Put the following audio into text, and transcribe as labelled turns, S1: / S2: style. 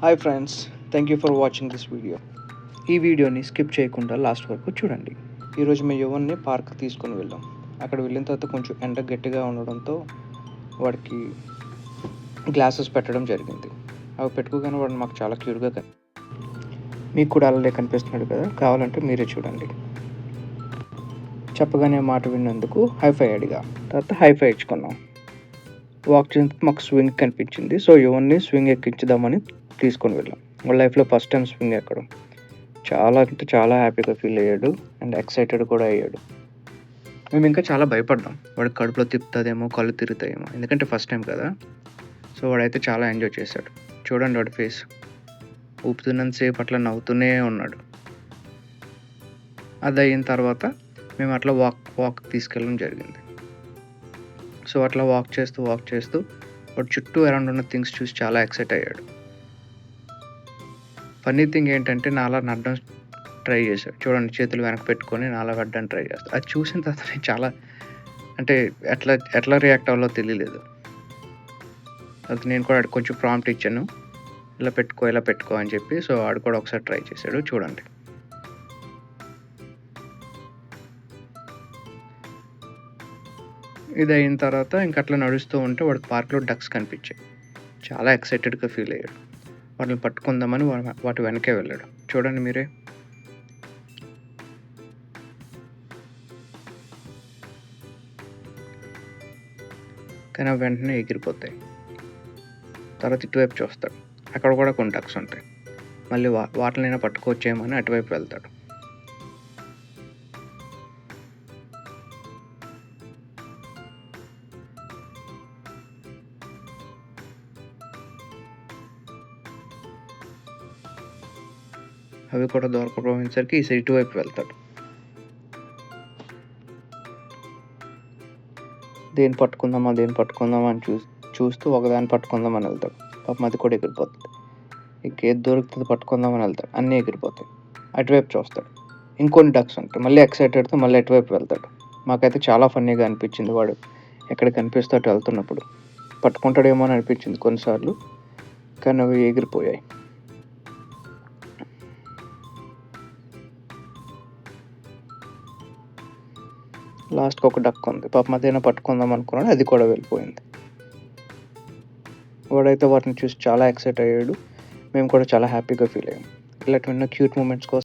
S1: Hi friends, thank you for watching this video. ఈ వీడియోని skip చేయకుండా లాస్ట్ వరకు చూడండి. ఈరోజు మీ యువన్ని పార్క్ తీసుకొని వెళ్ళాం. అక్కడ వెళ్ళిన తర్వాత కొంచెం ఎండ గట్టిగా ఉండడంతో వాడికి గ్లాసెస్ పెట్టడం జరిగింది. అవి పెట్టుకోగానే వాడు మాకు చాలా క్యూట్గా మీకు కూడా అలాగే కనిపిస్తున్నాడు కదా, కావాలంటే మీరే చూడండి. చెప్పగానే మాట విన్నందుకు హైఫై అడిగా, తర్వాత హైఫై ఇచ్చుకున్నాం. వాక్ చేసినందుకు మాకు స్వింగ్ కనిపించింది, సో యువన్ని స్వింగ్ ఎక్కించుదామని తీసుకొని వెళ్ళాం. వాళ్ళ లైఫ్లో ఫస్ట్ టైం స్వింగ్ ఎక్కడం. చాలా అంటే చాలా హ్యాపీగా ఫీల్ అయ్యాడు అండ్ ఎక్సైటెడ్ కూడా అయ్యాడు. మేము ఇంకా చాలా భయపడ్డాం, వాడికి కడుపులో తిప్పుతుందేమో, కళ్ళు తిరుగుతాయేమో, ఎందుకంటే ఫస్ట్ టైం కదా. సో వాడైతే చాలా ఎంజాయ్ చేశాడు. చూడండి వాడి ఫేస్, ఊపుతున్నంతసేపు అట్లా నవ్వుతూనే ఉన్నాడు. అది అయిన తర్వాత మేము అట్లా వాక్ తీసుకెళ్ళడం జరిగింది. సో అట్లా వాక్ చేస్తూ వాడు చుట్టూ అరౌండ్ ఉన్న థింగ్స్ చూసి చాలా ఎక్సైట్ అయ్యాడు. ఫన్నీ థింగ్ ఏంటంటే నాలా నడడం ట్రై చేశాడు. చూడండి, చేతులు వెనక్కి పెట్టుకొని నాలా పడ్డానికి ట్రై చేస్తాడు. అది చూసిన తర్వాత నేను చాలా అంటే ఎట్లా రియాక్ట్ అవ్వాలో తెలియలేదు. అది నేను కూడా కొంచెం ప్రాంప్ట్ ఇచ్చాను, ఇలా పెట్టుకో అని చెప్పి. సో ఆడు కూడా ఒకసారి ట్రై చేశాడు. చూడండి, ఇది అయిన తర్వాత ఇంక అట్లా నడుస్తూ ఉంటే వాడికి పార్క్లో డక్స్ కనిపించాయి. చాలా ఎక్సైటెడ్గా ఫీల్ అయ్యాడు. వాటిని పట్టుకుందామని వాటి వెనకే వెళ్ళాడు. చూడండి మీరే. కానీ వెంటనే ఎగిరిపోతాయి. తర్వాత ఇటువైపు చూస్తాడు, అక్కడ కూడా కొన్ని డక్స్ ఉంటాయి. మళ్ళీ వాటినైనా పట్టుకొచ్చేయమని అటువైపు వెళ్తాడు. అవి కూడా దొరకపోయేసరికి ఇటువైపు వెళ్తాడు. దేన్ని పట్టుకుందామా అని చూస్తూ ఒకదాన్ని పట్టుకుందామని వెళ్తాడు. పాపం అది కూడా ఎగిరిపోతుంది. ఇంకేది దొరుకుతుంది పట్టుకుందామని వెళ్తాడు, అన్నీ ఎగిరిపోతాయి. అటువైపు చూస్తాడు, ఇంకొన్ని డక్స్ ఉంటాయి. మళ్ళీ ఎక్సైటెడ్తో మళ్ళీ అటువైపు వెళ్తాడు. మాకైతే చాలా ఫన్నీగా అనిపించింది. వాడు ఎక్కడ కనిపిస్తే అటు వెళ్తున్నప్పుడు పట్టుకుంటాడేమో అని అనిపించింది కొన్నిసార్లు, కానీ అవి ఎగిరిపోయాయి. లాస్ట్కి ఒక డక్ ఉంది, పాపం అదైనా పట్టుకుందాం అనుకున్నాడు, అది కూడా వెళ్ళిపోయింది. వాడైతే వాటిని చూసి చాలా ఎక్సైట్ అయ్యాడు. మేము కూడా చాలా హ్యాపీగా ఫీల్ అయ్యాం. ఇలాంటి క్యూట్ మూమెంట్స్ కోసం